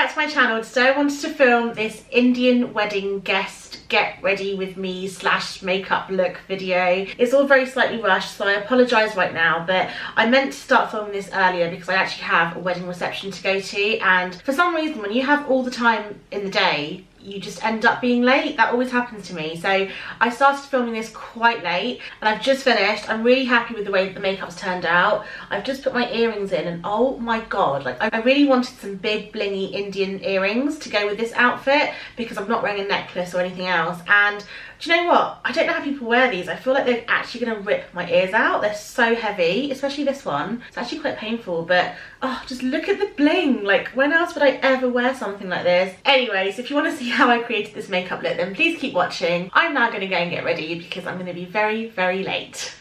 back to my channel. Today I wanted to film this Indian wedding guest get ready with me / makeup look video. It's all very slightly rushed, so I apologise right now, but I meant to start filming this earlier because I actually have a wedding reception to go to, and for some reason when you have all the time in the day, you just end up being late. That always happens to me. So I started filming this quite late and I've just finished. I'm really happy with the way that the makeup's turned out. I've just put my earrings in and oh my god, like I really wanted some big blingy Indian earrings to go with this outfit because I'm not wearing a necklace or anything else. And do you know what? I don't know how people wear these. I feel like they're actually going to rip my ears out. They're so heavy, especially this one. It's actually quite painful, but oh, just look at the bling. Like, when else would I ever wear something like this? Anyways, if you want to see how I created this makeup look, then please keep watching. I'm now going to go and get ready because I'm going to be very, very late.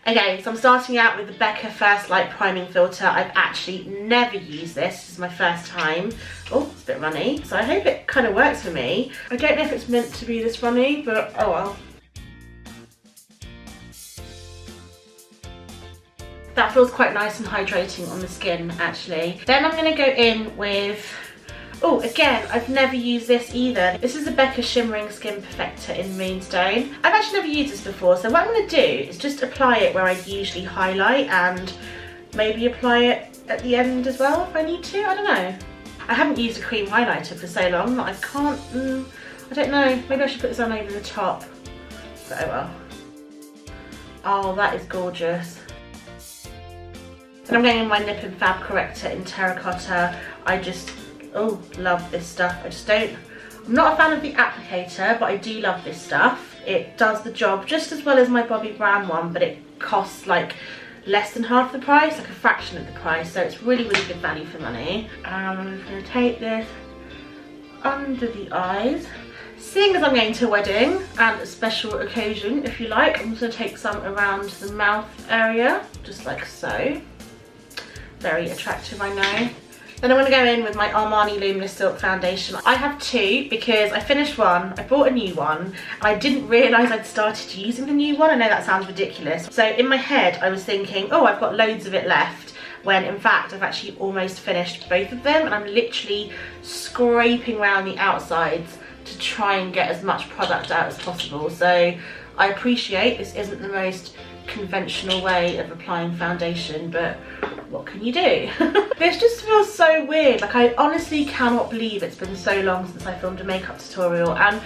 Okay, so I'm starting out with the Becca First Light Priming Filter. I've actually never used this. This is my first time. Oh, it's a bit runny. So I hope it kind of works for me. I don't know if it's meant to be this runny, but oh well. That feels quite nice and hydrating on the skin, actually. Then I'm going to go in with... Oh, again, I've never used this either. This is the Becca Shimmering Skin Perfector in Moonstone. I've actually never used this before, so what I'm going to do is just apply it where I usually highlight and maybe apply it at the end as well if I need to. I don't know. I haven't used a cream highlighter for so long that I can't... I don't know. Maybe I should put this on over the top. But oh well. Oh, that is gorgeous. And I'm going in my Nip and Fab corrector in Terracotta. I just... Oh, love this stuff. I'm not a fan of the applicator, but I do love this stuff. It does the job just as well as my Bobbi Brown one, but it costs like less than half the price, like a fraction of the price. So it's really, really good value for money. I'm just going to take this under the eyes. Seeing as I'm going to a wedding and a special occasion, if you like, I'm just going to take some around the mouth area, just like so. Very attractive, I know. Then I'm going to go in with my Armani Luminous Silk Foundation. I have two because I finished one, I bought a new one, and I didn't realise I'd started using the new one. I know that sounds ridiculous. So in my head I was thinking, oh, I've got loads of it left, when in fact I've actually almost finished both of them, and I'm literally scraping around the outsides to try and get as much product out as possible. So I appreciate this isn't the most conventional way of applying foundation, but what can you do? This just feels so weird. Like, I honestly cannot believe it's been so long since I filmed a makeup tutorial, and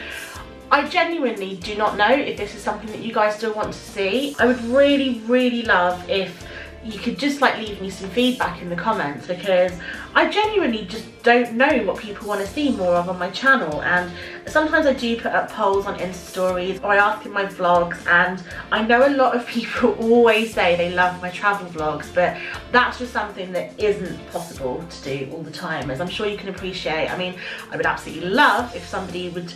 I genuinely do not know if this is something that you guys still want to see. I would really, really love if you could just like leave me some feedback in the comments, because I genuinely just don't know what people want to see more of on my channel. And sometimes I do put up polls on Insta stories, or I ask in my vlogs, and I know a lot of people always say they love my travel vlogs, but that's just something that isn't possible to do all the time, as I'm sure you can appreciate. I mean, I would absolutely love if somebody would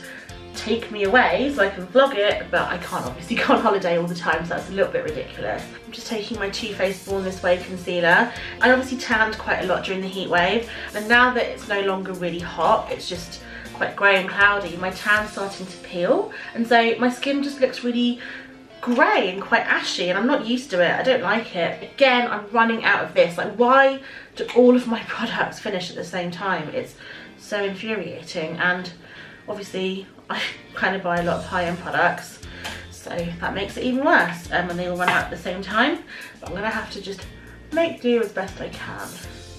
take me away so I can vlog it, but I can't obviously go on holiday all the time, so that's a little bit ridiculous. I'm just taking my Too Faced Born This Way concealer. I obviously tanned quite a lot during the heat wave, and now that it's no longer really hot, it's just quite grey and cloudy, my tan's starting to peel, and so my skin just looks really grey and quite ashy, and I'm not used to it. I don't like it. Again, I'm running out of this. Like, why do all of my products finish at the same time? It's so infuriating, and obviously I kind of buy a lot of high-end products, so that makes it even worse when they all run out at the same time. But I'm gonna have to just make do as best I can.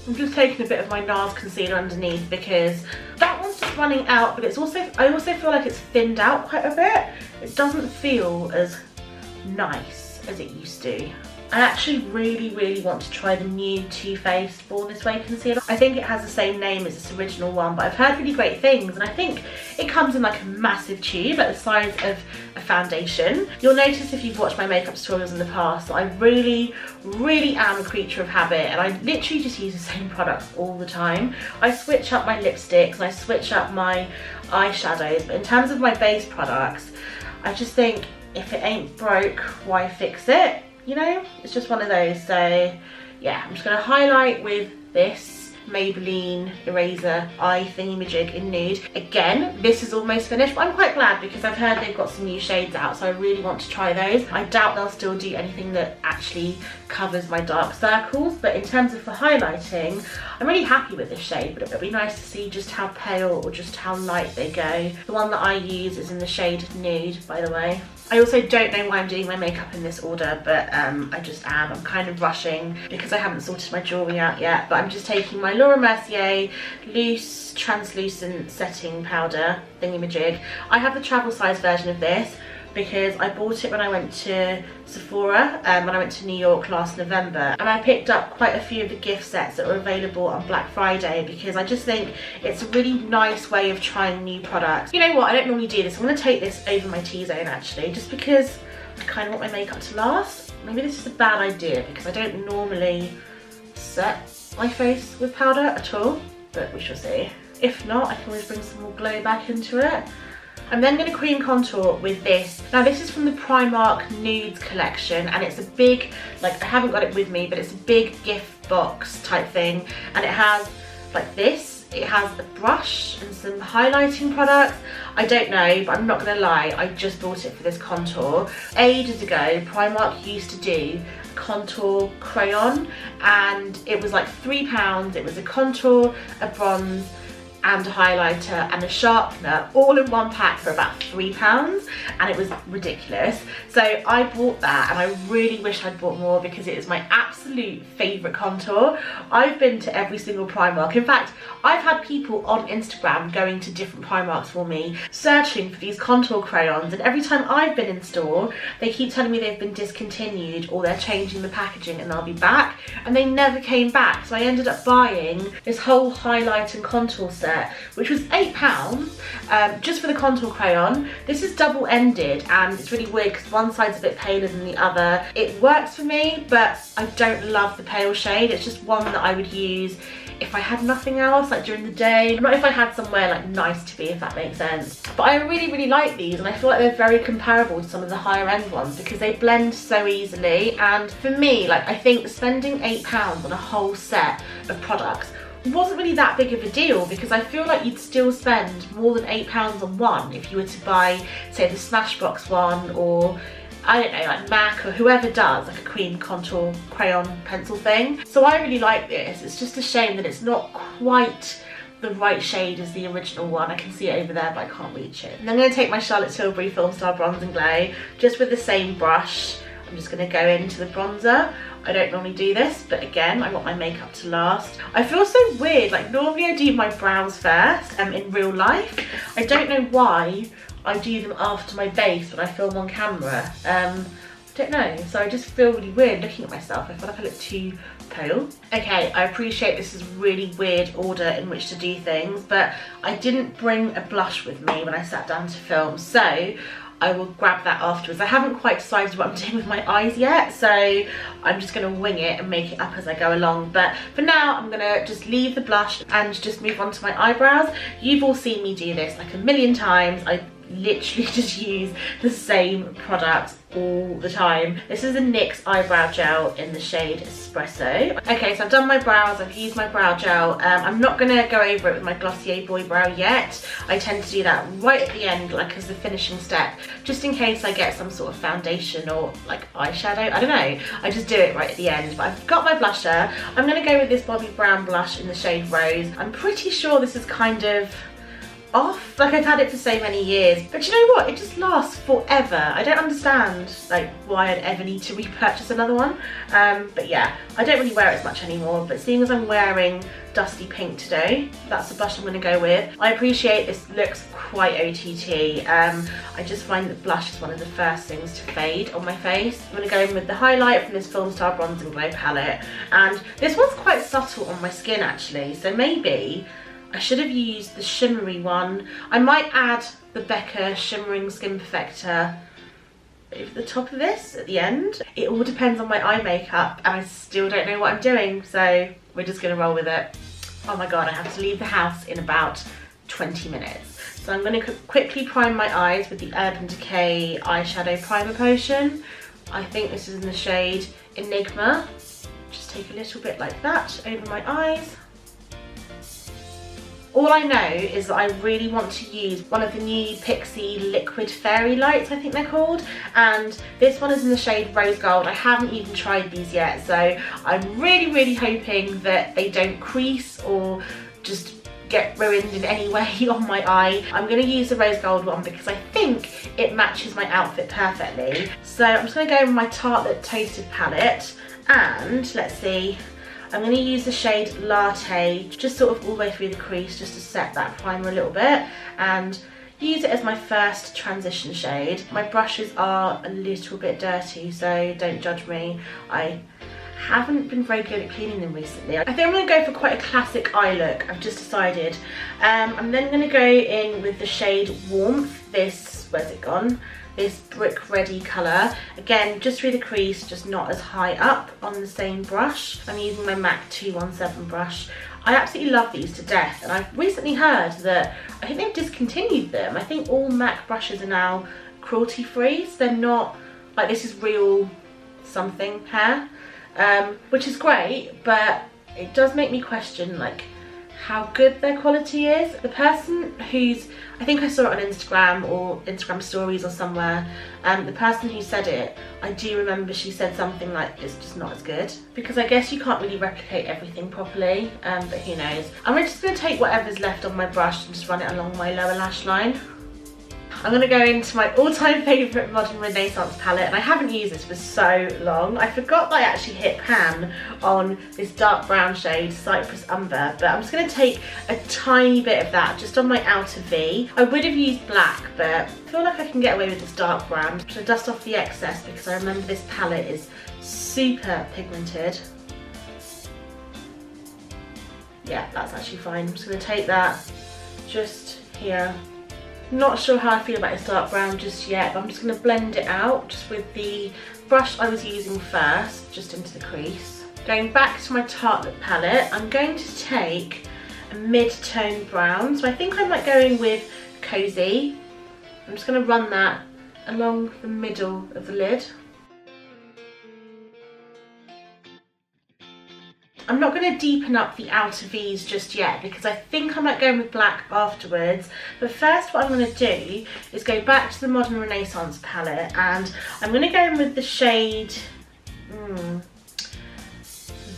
I'm just taking a bit of my NARS concealer underneath because that one's just running out, but I also feel like it's thinned out quite a bit. It doesn't feel as nice as it used to. I actually really, really want to try the new Too Faced Born This Way concealer. I think it has the same name as its original one, but I've heard really great things, and I think it comes in like a massive tube, like the size of a foundation. You'll notice if you've watched my makeup tutorials in the past that I really, really am a creature of habit, and I literally just use the same products all the time. I switch up my lipsticks and I switch up my eyeshadows, but in terms of my base products, I just think if it ain't broke, why fix it? You know, it's just one of those. So yeah, I'm just going to highlight with this Maybelline eraser eye thingy-majig in nude. Again, this is almost finished, but I'm quite glad because I've heard they've got some new shades out, so I really want to try those. I doubt they'll still do anything that actually covers my dark circles, but in terms of for highlighting, I'm really happy with this shade, but it'll be nice to see just how pale or just how light they go. The one that I use is in the shade Nude, by the way. I also don't know why I'm doing my makeup in this order, but I just am. I'm kind of rushing because I haven't sorted my jewellery out yet, but I'm just taking my Laura Mercier loose translucent setting powder thingy-majig. I have the travel size version of this because I bought it when I went to Sephora, when I went to New York last November, and I picked up quite a few of the gift sets that were available on Black Friday because I just think it's a really nice way of trying new products. You know what, I don't normally do this. I'm going to take this over my T-zone actually, just because I kind of want my makeup to last. Maybe this is a bad idea because I don't normally set my face with powder at all, but we shall see. If not, I can always bring some more glow back into it. I'm then going to cream contour with this. Now this is from the Primark Nudes collection, and it's a big, like, I haven't got it with me, but it's a big gift box type thing, and it has like this. It has a brush and some highlighting products. I don't know, but I'm not going to lie, I just bought it for this contour. Ages ago, Primark used to do a contour crayon, and it was like £3. It was a contour, a bronze, and a highlighter and a sharpener all in one pack for about £3, and it was ridiculous. So I bought that, and I really wish I'd bought more because it is my absolute favourite contour. I've been to every single Primark. In fact, I've had people on Instagram going to different Primarks for me, searching for these contour crayons, and every time I've been in store, they keep telling me they've been discontinued or they're changing the packaging and they'll be back, and they never came back. So I ended up buying this whole highlight and contour set, which was £8, just for the contour crayon. This is double-ended, and it's really weird because one side's a bit paler than the other. It works for me, but I don't love the pale shade. It's just one that I would use if I had nothing else, like during the day, not if I had somewhere like nice to be, if that makes sense. But I really like these, and I feel like they're very comparable to some of the higher end ones because they blend so easily. And for me, like, I think spending £8 on a whole set of products wasn't really that big of a deal, because I feel like you'd still spend more than £8 on one if you were to buy, say, the Smashbox one, or I don't know, like MAC or whoever does like a cream contour crayon pencil thing. So I really like this. It's just a shame that it's not quite the right shade as the original one. I can see it over there, but I can't reach it. And I'm going to take my Charlotte Tilbury Film Star Bronze and Glow, just with the same brush. I'm just going to go into the bronzer. I don't normally do this, but again, I want my makeup to last. I feel so weird, like normally I do my brows first in real life. I don't know why I do them after my base when I film on camera. I don't know, so I just feel really weird looking at myself. I feel like I look too pale. Okay, I appreciate this is a really weird order in which to do things, but I didn't bring a blush with me when I sat down to film, so I will grab that afterwards. I haven't quite decided what I'm doing with my eyes yet, so I'm just going to wing it and make it up as I go along. But for now, I'm going to just leave the blush and just move on to my eyebrows. You've all seen me do this like a million times. I literally just use the same product all the time. This is a NYX eyebrow gel in the shade Espresso. Okay, so I've done my brows, I've used my brow gel. I'm not gonna go over it with my Glossier Boy Brow yet. I tend to do that right at the end, like as the finishing step, just in case I get some sort of foundation or like eyeshadow. I don't know, I just do it right at the end. But I've got my blusher. I'm gonna go with this Bobbi Brown blush in the shade Rose. I'm pretty sure this is kind of off, like I've had it for so many years, but you know what, it just lasts forever. I don't understand like why I'd ever need to repurchase another one, but yeah, I don't really wear it as much anymore. But seeing as I'm wearing Dusty Pink today, that's the blush I'm going to go with. I appreciate this looks quite OTT. I just find that blush is one of the first things to fade on my face. I'm going to go in with the highlight from this Film Star Bronze and Glow palette, and this one's quite subtle on my skin actually, so maybe I should have used the shimmery one. I might add the Becca Shimmering Skin Perfector over the top of this at the end. It all depends on my eye makeup, and I still don't know what I'm doing, so we're just gonna roll with it. Oh my god, I have to leave the house in about 20 minutes. So I'm gonna quickly prime my eyes with the Urban Decay Eyeshadow Primer Potion. I think this is in the shade Enigma. Just take a little bit like that over my eyes. All I know is that I really want to use one of the new Pixi Liquid Fairy Lights, I think they're called, and this one is in the shade Rose Gold. I haven't even tried these yet, so I'm really hoping that they don't crease or just get ruined in any way on my eye. I'm going to use the Rose Gold one because I think it matches my outfit perfectly. So I'm just going to go with my Tartelette Toasted palette, and let's see, I'm going to use the shade Latte, just sort of all the way through the crease, just to set that primer a little bit, and use it as my first transition shade. My brushes are a little bit dirty, so don't judge me. I haven't been very good at cleaning them recently. I think I'm going to go for quite a classic eye look, I've just decided. I'm then going to go in with the shade Warmth, this, where's it gone? This Brick Ready colour. Again, just through the crease, just not as high up on the same brush. I'm using my MAC 217 brush. I absolutely love these to death, and I've recently heard that I think they've discontinued them. I think all MAC brushes are now cruelty free, so they're not, like, this is real something hair, which is great, but it does make me question, like, how good their quality is. The person who's, I think I saw it on Instagram or Instagram stories or somewhere, the person who said it, I do remember she said something like, it's just not as good. Because I guess you can't really replicate everything properly, but who knows. I'm just going to take whatever's left on my brush and just run it along my lower lash line. I'm going to go into my all-time favourite Modern Renaissance palette, and I haven't used this for so long. I forgot that I actually hit pan on this dark brown shade, Cypress Umber, but I'm just going to take a tiny bit of that just on my outer V. I would have used black, but I feel like I can get away with this dark brown. I'm just going to dust off the excess because I remember this palette is super pigmented. Yeah, that's actually fine. I'm just going to take that just here. Not sure how I feel about this dark brown just yet, but I'm just going to blend it out just with the brush I was using first, just into the crease. Going back to my Tartelette palette, I'm going to take a mid-tone brown. So I think I might go in with Cozy. I'm just going to run that along the middle of the lid. I'm not going to deepen up the outer V's just yet because I think I might go in with black afterwards. But first what I'm going to do is go back to the Modern Renaissance palette, and I'm going to go in with the shade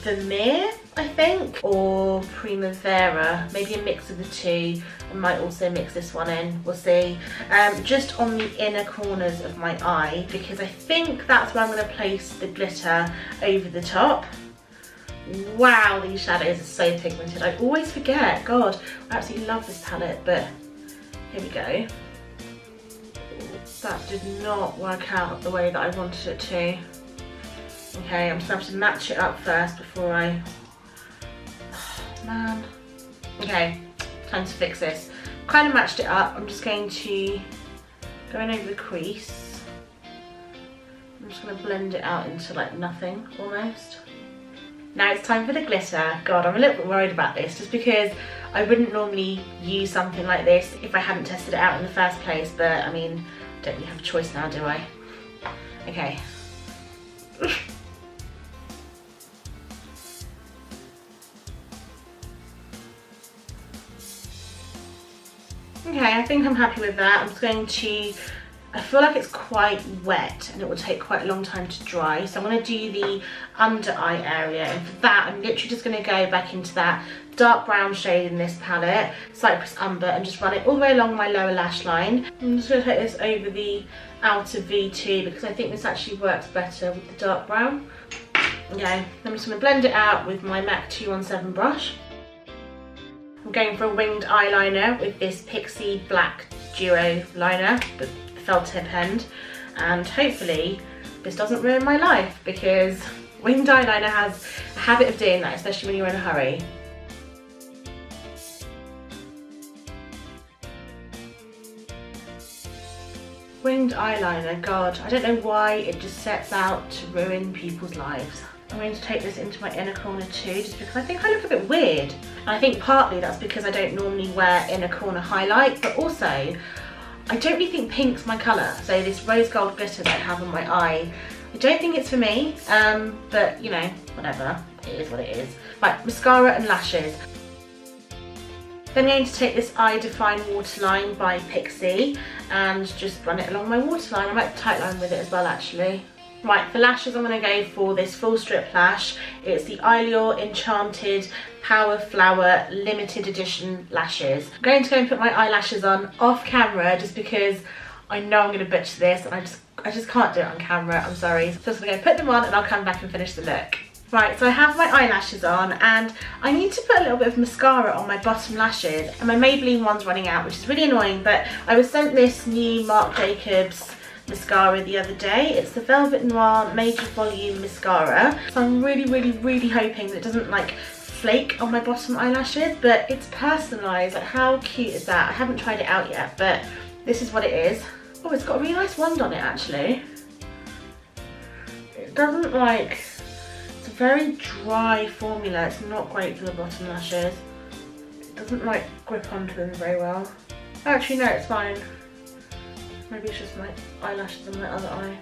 Vermeer, I think, or Primavera, maybe a mix of the two. I might also mix this one in, we'll see. Just on the inner corners of my eye, because I think that's where I'm going to place the glitter over the top. Wow, these shadows are so pigmented. I always forget. God, I absolutely love this palette, but here we go. That did not work out the way that I wanted it to. Okay, I'm just going to have to match it up first before I... Oh, man. Okay, time to fix this. Kind of matched it up. I'm just going to go in over the crease. I'm just going to blend it out into like nothing, almost. Now it's time for the glitter. God, I'm a little bit worried about this just because I wouldn't normally use something like this if I hadn't tested it out in the first place, but I mean, don't really have a choice now, do I? Okay. Okay, I think I'm happy with that. I'm just going to, I feel like it's quite wet and it will take quite a long time to dry. So I'm going to do the under eye area, and for that I'm literally just going to go back into that dark brown shade in this palette, Cypress Umber, and just run it all the way along my lower lash line. I'm just going to take this over the outer V too because I think this actually works better with the dark brown. Okay, I'm just going to blend it out with my MAC 217 brush. I'm going for a winged eyeliner with this Pixi Black Duo liner, the felt tip end, and hopefully this doesn't ruin my life because winged eyeliner has a habit of doing that, especially when you're in a hurry. Winged eyeliner, God, I don't know why it just sets out to ruin people's lives. I'm going to take this into my inner corner too, just because I think I look a bit weird. And I think partly that's because I don't normally wear inner corner highlight, but also I don't really think pink's my colour. So this rose gold glitter that I have on my eye, I don't think it's for me, but you know, whatever, it is what it is. Right, mascara and lashes. Then I'm going to take this Eye Define Waterline by Pixi and just run it along my waterline. I might tightline with it as well actually. Right, for lashes I'm going to go for this full strip lash. It's the Eyelure Enchanted Power Flower Limited Edition lashes. I'm going to go and put my eyelashes on off camera just because I know I'm going to butcher this and I just can't do it on camera, I'm sorry. So I'm just going to put them on and I'll come back and finish the look. Right, so I have my eyelashes on and I need to put a little bit of mascara on my bottom lashes, and my Maybelline one's running out, which is really annoying, but I was sent this new Marc Jacobs mascara the other day. It's the Velvet Noir Major Volume Mascara. So I'm really hoping that it doesn't like flake on my bottom eyelashes, but it's personalised. Like, how cute is that? I haven't tried it out yet, but this is what it is. Oh, it's got a really nice wand on it actually. It doesn't like, it's a very dry formula. It's not great for the bottom lashes. It doesn't like grip onto them very well. Actually no, it's fine. Maybe it's just my eyelashes on my other eye.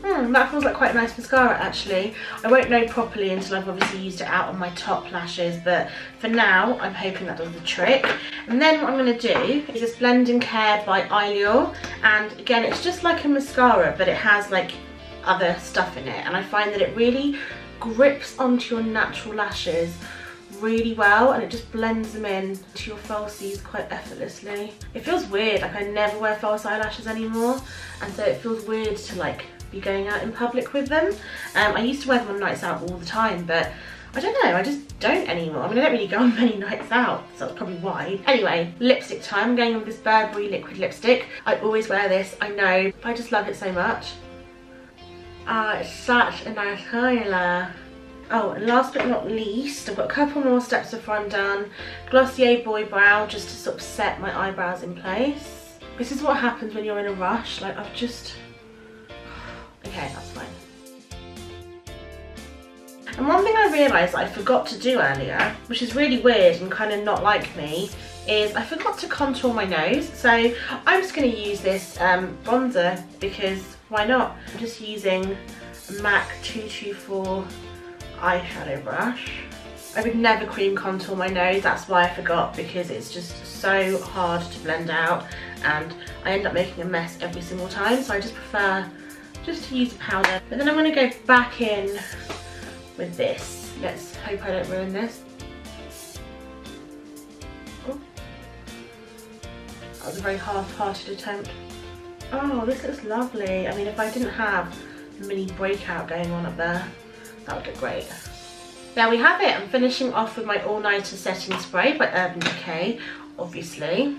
That feels like quite a nice mascara actually. I won't know properly until I've obviously used it out on my top lashes, but for now I'm hoping that does the trick. And then what I'm going to do is this Blend & Care by Eyelure, and again it's just like a mascara but it has like other stuff in it, and I find that it really grips onto your natural lashes really well and it just blends them in to your falsies quite effortlessly. It feels weird, like I never wear false eyelashes anymore, and so it feels weird to like be going out in public with them. I used to wear them on nights out all the time, but I don't know, I just don't anymore. I mean, I don't really go on many nights out, so that's probably why. Anyway, lipstick time. I'm going with this Burberry liquid lipstick. I always wear this, I know, but I just love it so much. Ah, it's such a nice colour. Oh, and last but not least, I've got a couple more steps before I'm done. Glossier Boy Brow, just to sort of set my eyebrows in place. This is what happens when you're in a rush. Like, I've just... Okay, that's fine. And one thing I realised I forgot to do earlier, which is really weird and kind of not like me, is I forgot to contour my nose. So I'm just going to use this bronzer because why not? I'm just using a MAC 224 eyeshadow brush. I would never cream contour my nose, that's why I forgot, because it's just so hard to blend out and I end up making a mess every single time, so I just prefer just to use a powder. But then I'm going to go back in with this. Let's hope I don't ruin this. Oh. That was a very half-hearted attempt. Oh, this looks lovely. I mean, if I didn't have a mini breakout going on up there, that would look great. There we have it. I'm finishing off with my All Nighter Setting Spray by Urban Decay, obviously.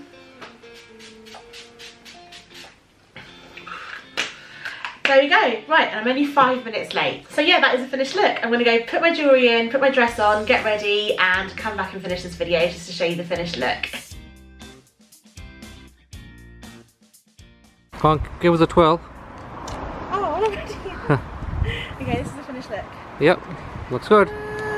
There we go. Right, and I'm only 5 minutes late. So yeah, that is a finished look. I'm going to go put my jewellery in, put my dress on, get ready, and come back and finish this video just to show you the finished look. Come on, give us a twirl. Oh, already. Okay, this is the finished look. Yep, looks good.